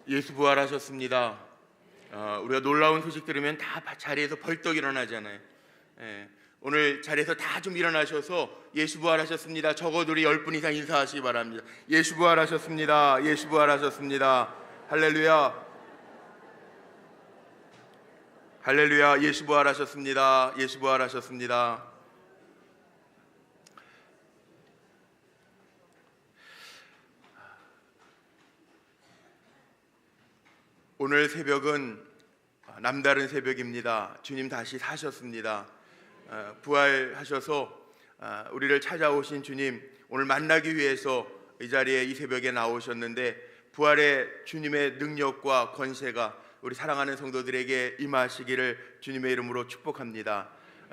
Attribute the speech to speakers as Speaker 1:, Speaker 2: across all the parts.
Speaker 1: 예수 부활하셨습니다. 우리가 놀라운 소식 들으면 다 자리에서 벌떡 일어나잖아요. 예, 오늘 자리에서 다 좀 일어나셔서 예수 부활하셨습니다. 적어도 우리 10분 이상 인사하시기 바랍니다. 예수 부활하셨습니다. 예수 부활하셨습니다. 할렐루야. 할렐루야. 예수 부활하셨습니다. 예수 부활하셨습니다. 오늘 새벽은 남다른 새벽입니다. 주님 다시 사셨습니다. 부활하셔서 우리를 찾아오신 주님, 오늘 만나기 위해서 이 자리에 이 새벽에 나오셨는데, 부활의 주님의 능력과 권세가 우리 사랑하는 성도들에게 임하시기를 주님의 이름으로 축복합니다.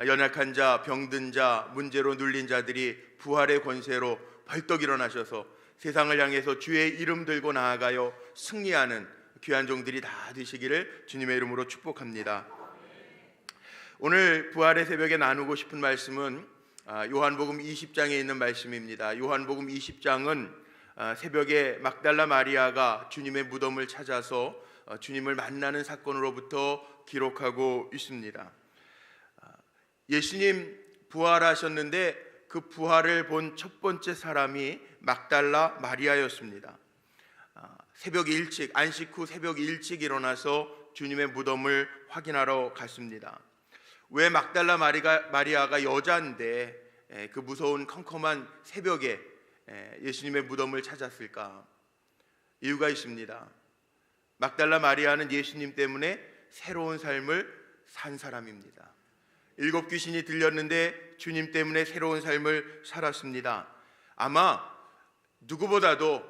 Speaker 1: 연약한 자, 병든 자, 문제로 눌린 자들이 부활의 권세로 벌떡 일어나셔서 세상을 향해서 주의 이름 들고 나아가요 승리하는 귀한 종들이 다 되시기를 주님의 이름으로 축복합니다. 오늘 부활의 새벽에 나누고 싶은 말씀은 요한복음 20장에 있는 말씀입니다. 요한복음 20장은 새벽에 막달라 마리아가 주님의 무덤을 찾아서 주님을 만나는 사건으로부터 기록하고 있습니다. 예수님 부활하셨는데 그 부활을 본 첫 번째 사람이 막달라 마리아였습니다. 새벽 일찍, 안식 후 새벽 일찍 일어나서 주님의 무덤을 확인하러 갔습니다. 왜 막달라 마리아가 여자인데 그 무서운 컴컴한 새벽에 예수님의 무덤을 찾았을까? 이유가 있습니다. 막달라 마리아는 예수님 때문에 새로운 삶을 산 사람입니다. 7 귀신이 들렸는데 주님 때문에 새로운 삶을 살았습니다. 아마 누구보다도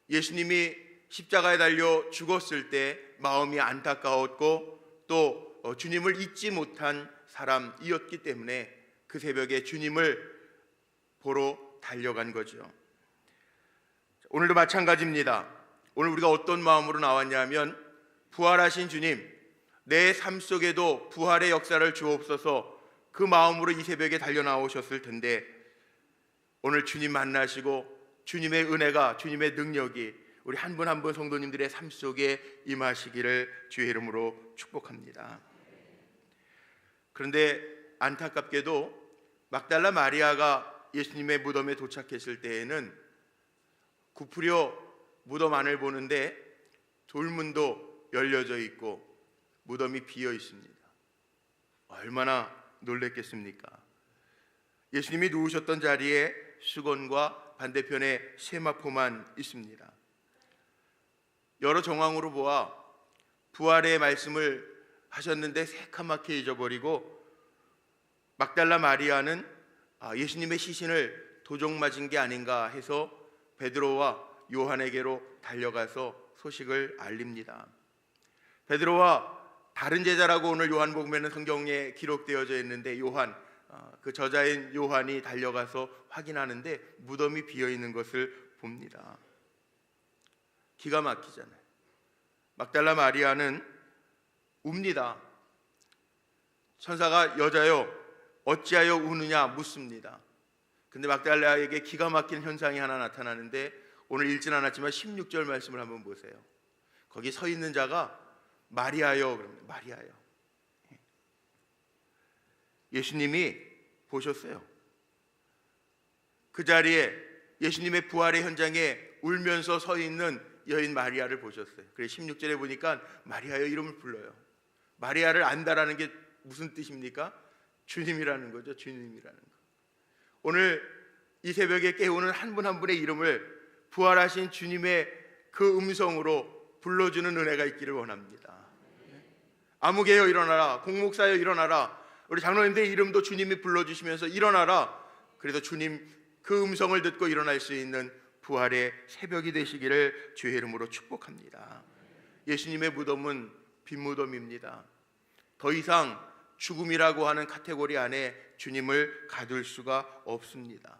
Speaker 1: 예수님이 십자가에 달려 죽었을 때 마음이 안타까웠고 또 주님을 잊지 못한 사람이었기 때문에 그 새벽에 주님을 보러 달려간 거죠. 오늘도 마찬가지입니다. 오늘 우리가 어떤 마음으로 나왔냐면, 부활하신 주님, 내 삶 속에도 부활의 역사를 주옵소서, 그 마음으로 이 새벽에 달려 나오셨을 텐데, 오늘 주님 만나시고 주님의 은혜가, 주님의 능력이 우리 한 분 한 분 성도님들의 삶 속에 임하시기를 주의 이름으로 축복합니다. 그런데 안타깝게도 막달라 마리아가 예수님의 무덤에 도착했을 때에는 굽으려 무덤 안을 보는데 돌문도 열려져 있고 무덤이 비어 있습니다. 얼마나 놀랬겠습니까? 예수님이 누우셨던 자리에 수건과 반대편에 세마포만 있습니다. 여러 정황으로 보아 부활의 말씀을 하셨는데 새카맣게 잊어버리고, 막달라 마리아는 예수님의 시신을 도적 맞은 게 아닌가 해서 베드로와 요한에게로 달려가서 소식을 알립니다. 베드로와 다른 제자라고 오늘 요한복음에는 성경에 기록되어져 있는데, 요한, 그 저자인 요한이 달려가서 확인하는데 무덤이 비어있는 것을 봅니다. 기가 막히잖아요. 막달라 마리아는 웁니다. 천사가 여자여 어찌하여 우느냐 묻습니다. 근데 막달라에게 기가 막힌 현상이 하나 나타나는데, 오늘 읽진 않았지만 16절 말씀을 한번 보세요. 거기 서 있는 자가 마리아여 그럽니다. 마리아여. 예수님이 보셨어요. 그 자리에 예수님의 부활의 현장에 울면서 서 있는 여인 마리아를 보셨어요. 그래서 16절에 보니까 마리아여 이름을 불러요. 마리아를 안다라는 게 무슨 뜻입니까? 주님이라는 거죠. 주님이라는 거. 오늘 이 새벽에 깨우는 한 분 한 분의 이름을 부활하신 주님의 그 음성으로 불러주는 은혜가 있기를 원합니다. 아무개여 일어나라, 공목사여 일어나라, 우리 장로님들의 이름도 주님이 불러주시면서 일어나라. 그래서 주님 그 음성을 듣고 일어날 수 있는 부활의 새벽이 되시기를 주의 이름으로 축복합니다. 예수님의 무덤은 빈 무덤입니다. 더 이상 죽음이라고 하는 카테고리 안에 주님을 가둘 수가 없습니다.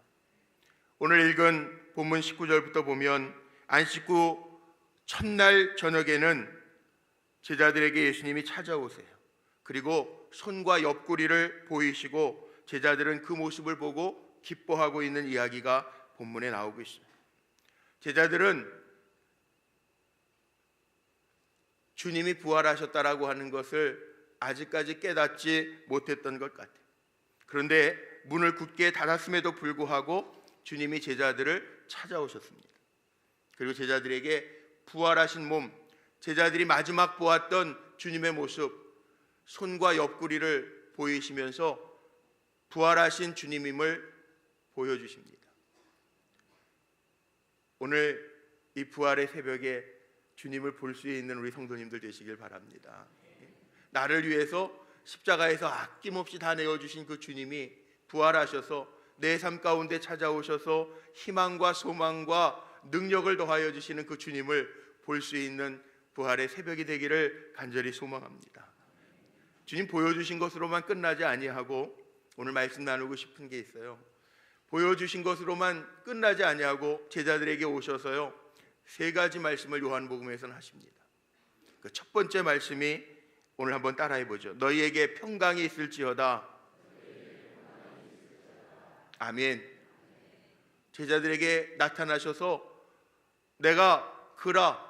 Speaker 1: 오늘 읽은 본문 19절부터 보면, 안식 후 첫날 저녁에는 제자들에게 예수님이 찾아오세요. 그리고 손과 옆구리를 보이시고 제자들은 그 모습을 보고 기뻐하고 있는 이야기가 본문에 나오고 있습니다. 제자들은 주님이 부활하셨다라고 하는 것을 아직까지 깨닫지 못했던 것 같아요. 그런데 문을 굳게 닫았음에도 불구하고 주님이 제자들을 찾아오셨습니다. 그리고 제자들에게 부활하신 몸, 제자들이 마지막 보았던 주님의 모습, 손과 옆구리를 보이시면서 부활하신 주님임을 보여주십니다. 오늘 이 부활의 새벽에 주님을 볼 수 있는 우리 성도님들 되시길 바랍니다. 나를 위해서 십자가에서 아낌없이 다 내어주신 그 주님이 부활하셔서 내 삶 가운데 찾아오셔서 희망과 소망과 능력을 더하여 주시는 그 주님을 볼 수 있는 부활의 새벽이 되기를 간절히 소망합니다. 주님 보여주신 것으로만 끝나지 아니하고 오늘 말씀 나누고 싶은 게 있어요. 보여주신 것으로만 끝나지 아니하고 제자들에게 오셔서요, 세 가지 말씀을 요한복음에서는 하십니다. 그 첫 번째 말씀이 오늘 한번 따라해 보죠. 너희에게 평강이 있을지어다. 아멘. 제자들에게 나타나셔서 내가 그라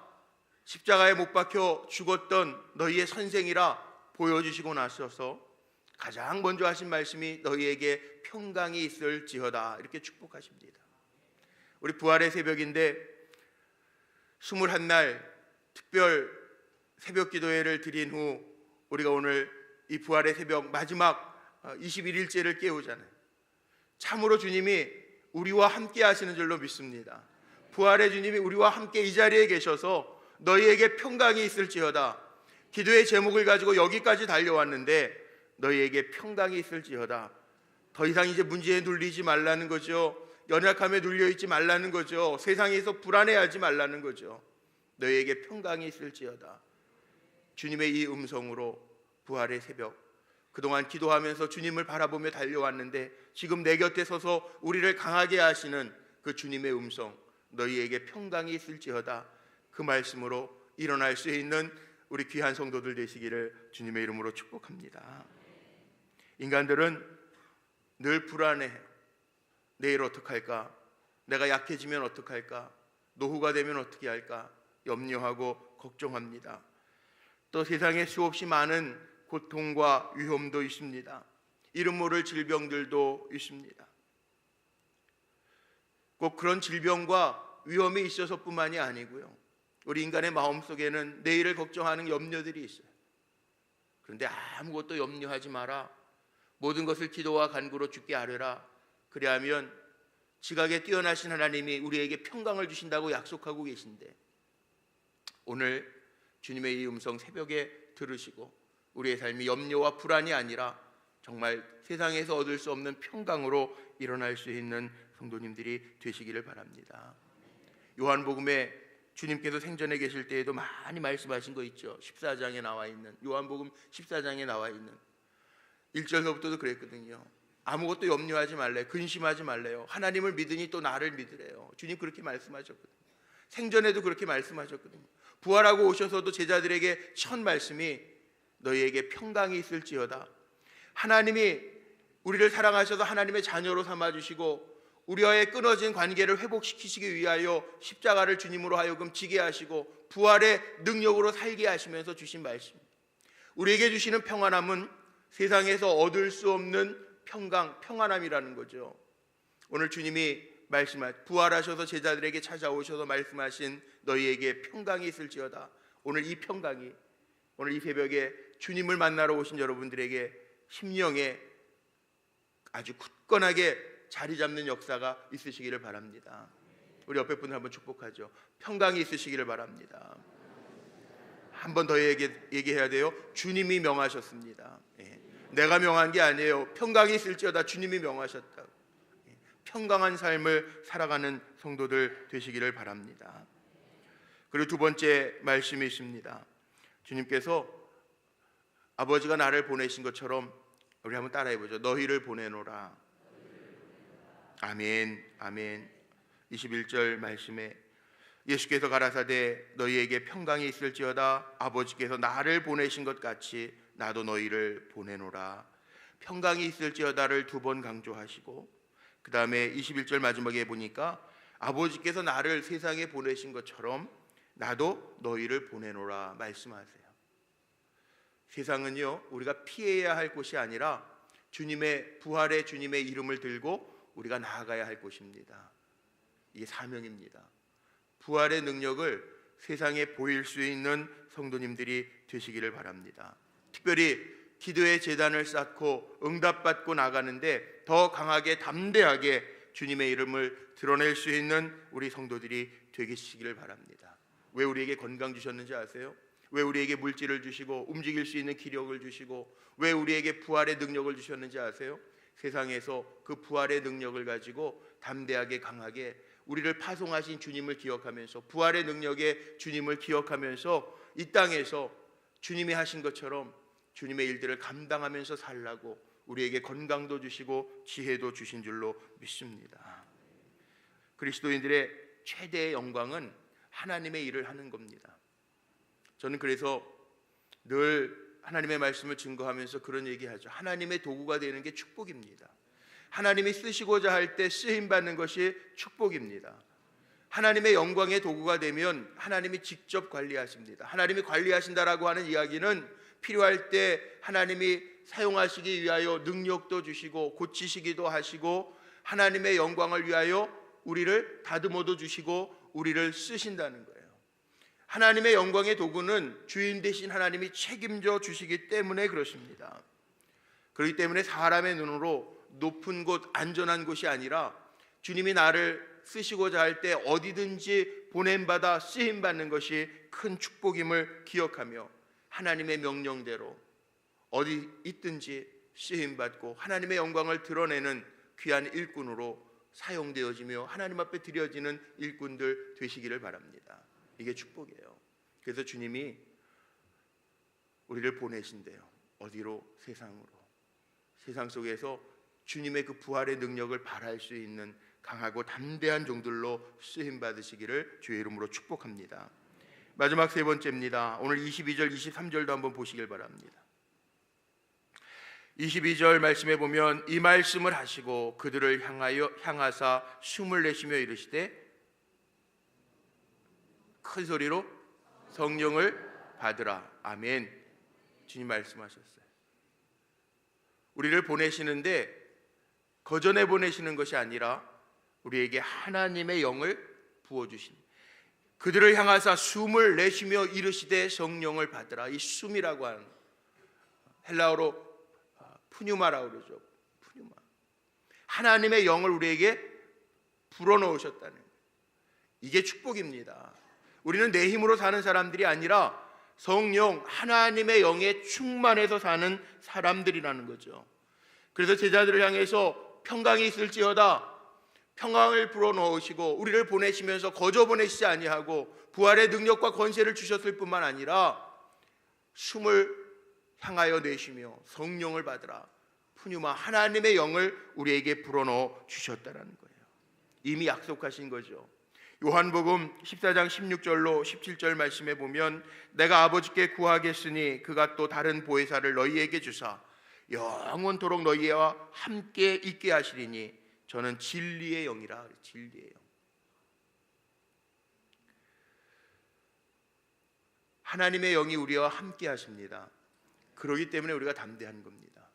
Speaker 1: 십자가에 못 박혀 죽었던 너희의 선생이라 보여주시고 나셔서 가장 먼저 하신 말씀이 너희에게 평강이 있을지어다, 이렇게 축복하십니다. 우리 부활의 새벽인데 21날 특별 새벽 기도회를 드린 후 우리가 오늘 이 부활의 새벽 마지막 21일째를 깨우잖아요. 참으로 주님이 우리와 함께 하시는 줄로 믿습니다. 부활의 주님이 우리와 함께 이 자리에 계셔서 너희에게 평강이 있을지어다, 기도의 제목을 가지고 여기까지 달려왔는데 너희에게 평강이 있을지어다. 더 이상 이제 문제에 눌리지 말라는 거죠. 연약함에 눌려있지 말라는 거죠. 세상에서 불안해하지 말라는 거죠. 너희에게 평강이 있을지어다. 주님의 이 음성으로 부활의 새벽, 그동안 기도하면서 주님을 바라보며 달려왔는데 지금 내 곁에 서서 우리를 강하게 하시는 그 주님의 음성, 너희에게 평강이 있을지어다, 그 말씀으로 일어날 수 있는 우리 귀한 성도들 되시기를 주님의 이름으로 축복합니다. 인간들은 늘 불안해해요. 내일 어떡할까? 내가 약해지면 어떡할까? 노후가 되면 어떻게 할까? 염려하고 걱정합니다. 또 세상에 수없이 많은 고통과 위험도 있습니다. 이름 모를 질병들도 있습니다. 꼭 그런 질병과 위험이 있어서뿐만이 아니고요, 우리 인간의 마음속에는 내일을 걱정하는 염려들이 있어요. 그런데 아무것도 염려하지 마라. 모든 것을 기도와 간구로 주께 아뢰라. 그리하면 지각에 뛰어나신 하나님이 우리에게 평강을 주신다고 약속하고 계신데, 오늘 주님의 이 음성 새벽에 들으시고 우리의 삶이 염려와 불안이 아니라 정말 세상에서 얻을 수 없는 평강으로 일어날 수 있는 성도님들이 되시기를 바랍니다. 요한복음에 주님께서 생전에 계실 때에도 많이 말씀하신 거 있죠. 14장에 나와 있는, 요한복음 14장에 나와 있는 1절서부터도 그랬거든요. 아무것도 염려하지 말래, 근심하지 말래요. 하나님을 믿으니 또 나를 믿으래요. 주님 그렇게 말씀하셨거든요. 생전에도 그렇게 말씀하셨거든요. 부활하고 오셔서도 제자들에게 첫 말씀이 너희에게 평강이 있을지어다. 하나님이 우리를 사랑하셔서 하나님의 자녀로 삼아주시고 우리와의 끊어진 관계를 회복시키시기 위하여 십자가를 주님으로 하여금 지게 하시고 부활의 능력으로 살게 하시면서 주신 말씀, 우리에게 주시는 평안함은 세상에서 얻을 수 없는 평강, 평안함이라는 거죠. 오늘 주님이 부활하셔서 제자들에게 찾아오셔서 말씀하신 너희에게 평강이 있을지어다. 오늘 이 평강이, 오늘 이 새벽에 주님을 만나러 오신 여러분들에게 심령에 아주 굳건하게 자리 잡는 역사가 있으시기를 바랍니다. 우리 옆에 분을 한번 축복하죠. 평강이 있으시기를 바랍니다. 한 번 더 얘기해야 돼요. 주님이 명하셨습니다. 내가 명한 게 아니에요. 평강이 있을지어다. 주님이 명하셨다고. 평강한 삶을 살아가는 성도들 되시기를 바랍니다. 그리고 두 번째 말씀이 있습니다. 주님께서 아버지가 나를 보내신 것처럼, 우리 한번 따라해보죠. 너희를 보내노라. 아멘, 아멘. 21절 말씀에 예수께서 가라사대 너희에게 평강이 있을지어다. 아버지께서 나를 보내신 것 같이 나도 너희를 보내노라. 평강이 있을지어다를 두 번 강조하시고, 그 다음에 21절 마지막에 보니까 아버지께서 나를 세상에 보내신 것처럼 나도 너희를 보내노라 말씀하세요. 세상은요, 우리가 피해야 할 곳이 아니라 부활의 주님의 이름을 들고 우리가 나아가야 할 곳입니다. 이게 사명입니다. 부활의 능력을 세상에 보일 수 있는 성도님들이 되시기를 바랍니다. 특별히 기도의 제단을 쌓고 응답받고 나가는데 더 강하게 담대하게 주님의 이름을 드러낼 수 있는 우리 성도들이 되시기를 바랍니다. 왜 우리에게 건강 주셨는지 아세요? 왜 우리에게 물질을 주시고 움직일 수 있는 기력을 주시고 왜 우리에게 부활의 능력을 주셨는지 아세요? 세상에서 그 부활의 능력을 가지고 담대하게 강하게 우리를 파송하신 주님을 기억하면서 부활의 능력의 주님을 기억하면서 이 땅에서 주님이 하신 것처럼 주님의 일들을 감당하면서 살라고 우리에게 건강도 주시고 지혜도 주신 줄로 믿습니다. 그리스도인들의 최대의 영광은 하나님의 일을 하는 겁니다. 저는 그래서 늘 하나님의 말씀을 증거하면서 그런 얘기하죠. 하나님의 도구가 되는 게 축복입니다. 하나님이 쓰시고자 할 때 쓰임받는 것이 축복입니다. 하나님의 영광의 도구가 되면 하나님이 직접 관리하십니다. 하나님이 관리하신다라고 하는 이야기는 필요할 때 하나님이 사용하시기 위하여 능력도 주시고 고치시기도 하시고 하나님의 영광을 위하여 우리를 다듬어도 주시고 우리를 쓰신다는 거예요. 하나님의 영광의 도구는 주인 되신 하나님이 책임져 주시기 때문에 그렇습니다. 그렇기 때문에 사람의 눈으로 높은 곳, 안전한 곳이 아니라 주님이 나를 쓰시고자 할 때 어디든지 보냄받아 쓰임받는 것이 큰 축복임을 기억하며 하나님의 명령대로 어디 있든지 쓰임받고 하나님의 영광을 드러내는 귀한 일꾼으로 사용되어지며 하나님 앞에 드려지는 일꾼들 되시기를 바랍니다. 이게 축복이에요. 그래서 주님이 우리를 보내신대요. 어디로? 세상으로. 세상 속에서 주님의 그 부활의 능력을 발할 수 있는 강하고 담대한 종들로 쓰임 받으시기를 주의 이름으로 축복합니다. 마지막 세 번째입니다. 오늘 22절 23절도 한번 보시길 바랍니다. 22절 말씀에 보면 이 말씀을 하시고 그들을 향하사 숨을 내쉬며 이르시되 큰 소리로 성령을 받으라. 아멘. 주님 말씀하셨어요. 우리를 보내시는데 거전해 보내시는 것이 아니라 우리에게 하나님의 영을 부어주신, 그들을 향하사 숨을 내쉬며 이르시되 성령을 받으라. 이 숨이라고 하는 헬라어로 푸뉴마라고 그러죠. 푸뉴마. 하나님의 영을 우리에게 불어넣으셨다는 거예요. 이게 축복입니다. 우리는 내 힘으로 사는 사람들이 아니라 성령 하나님의 영에 충만해서 사는 사람들이라는 거죠. 그래서 제자들을 향해서 평강이 있을지어다 평강을 불어넣으시고 우리를 보내시면서 거저 보내시지 아니하고 부활의 능력과 권세를 주셨을 뿐만 아니라 숨을 향하여 내쉬며 성령을 받으라. 푸뉴마 하나님의 영을 우리에게 불어넣어 주셨다라는 거예요. 이미 약속하신 거죠. 요한복음 14장 16절로 17절 말씀에 보면 내가 아버지께 구하겠으니 그가 또 다른 보혜사를 너희에게 주사 영원토록 너희와 함께 있게 하시리니 저는 진리의 영이라. 진리의 영. 하나님의 영이 우리와 함께 하십니다. 그러기 때문에 우리가 담대한 겁니다.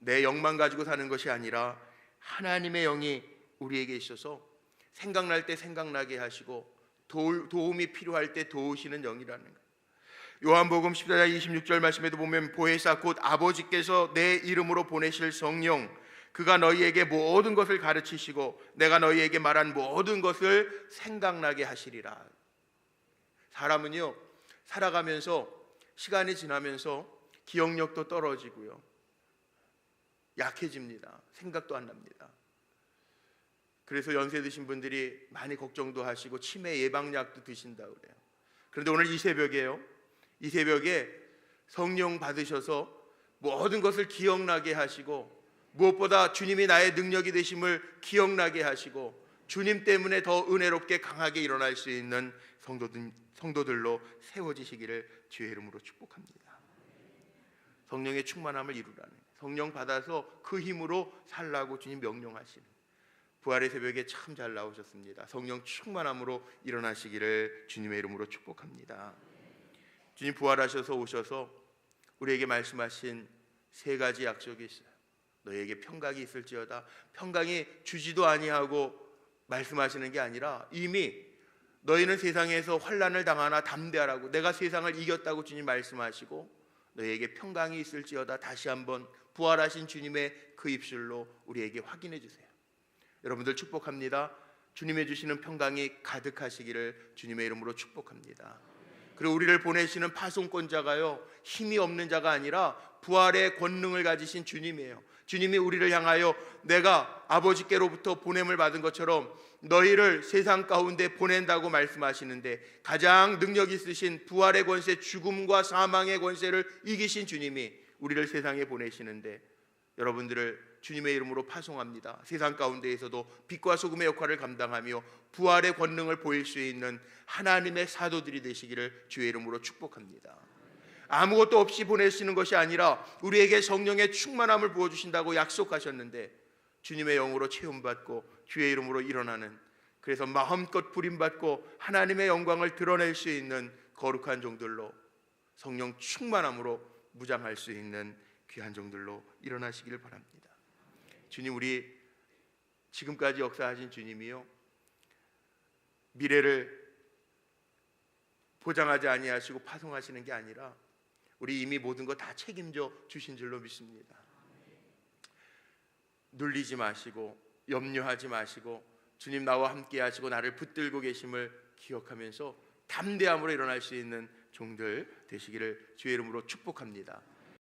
Speaker 1: 내 영만 가지고 사는 것이 아니라 하나님의 영이 우리에게 있어서 생각날 때 생각나게 하시고 도움이 필요할 때 도우시는 영이라는 거예요. 요한복음 14장 26절 말씀에도 보면 보혜사 곧 아버지께서 내 이름으로 보내실 성령 그가 너희에게 모든 것을 가르치시고 내가 너희에게 말한 모든 것을 생각나게 하시리라. 사람은요 살아가면서 시간이 지나면서 기억력도 떨어지고요 약해집니다. 생각도 안 납니다. 그래서 연세 드신 분들이 많이 걱정도 하시고 치매 예방약도 드신다고 그래요. 그런데 오늘 이 새벽에요, 이 새벽에 성령 받으셔서 모든 것을 기억나게 하시고 무엇보다 주님이 나의 능력이 되심을 기억나게 하시고 주님 때문에 더 은혜롭게 강하게 일어날 수 있는 성도들로 세워지시기를 주의 이름으로 축복합니다. 성령의 충만함을 이루라는, 성령 받아서 그 힘으로 살라고 주님 명령하시는 부활의 새벽에 참 잘 나오셨습니다. 성령 충만함으로 일어나시기를 주님의 이름으로 축복합니다. 주님 부활하셔서 오셔서 우리에게 말씀하신 세 가지 약속이 있어요. 너희에게 평강이 있을지어다. 평강이 주지도 아니하고 말씀하시는 게 아니라 이미 너희는 세상에서 환난을 당하나 담대하라고, 내가 세상을 이겼다고 주님 말씀하시고 너희에게 평강이 있을지어다. 다시 한번 부활하신 주님의 그 입술로 우리에게 확인해 주세요. 여러분들 축복합니다. 주님의 주시는 평강이 가득하시기를 주님의 이름으로 축복합니다. 그리고 우리를 보내시는 파송권자가요, 힘이 없는 자가 아니라 부활의 권능을 가지신 주님이에요. 주님이 우리를 향하여 내가 아버지께로부터 보냄을 받은 것처럼 너희를 세상 가운데 보낸다고 말씀하시는데, 가장 능력 있으신 부활의 권세, 죽음과 사망의 권세를 이기신 주님이 우리를 세상에 보내시는데, 여러분들을 주님의 이름으로 파송합니다. 세상 가운데에서도 빛과 소금의 역할을 감당하며 부활의 권능을 보일 수 있는 하나님의 사도들이 되시기를 주의 이름으로 축복합니다. 아무것도 없이 보내시는 것이 아니라 우리에게 성령의 충만함을 부어주신다고 약속하셨는데, 주님의 영으로 체험받고 주의 이름으로 일어나는, 그래서 마음껏 부림받고 하나님의 영광을 드러낼 수 있는 거룩한 종들로, 성령 충만함으로 무장할 수 있는 귀한 종들로 일어나시기를 바랍니다. 주님, 우리 지금까지 역사하신 주님이요, 미래를 보장하지 아니하시고 파송하시는 게 아니라 우리 이미 모든 거 다 책임져 주신 줄로 믿습니다. 눌리지 마시고 염려하지 마시고 주님 나와 함께 하시고 나를 붙들고 계심을 기억하면서 담대함으로 일어날 수 있는 종들 되시기를 주의 이름으로 축복합니다.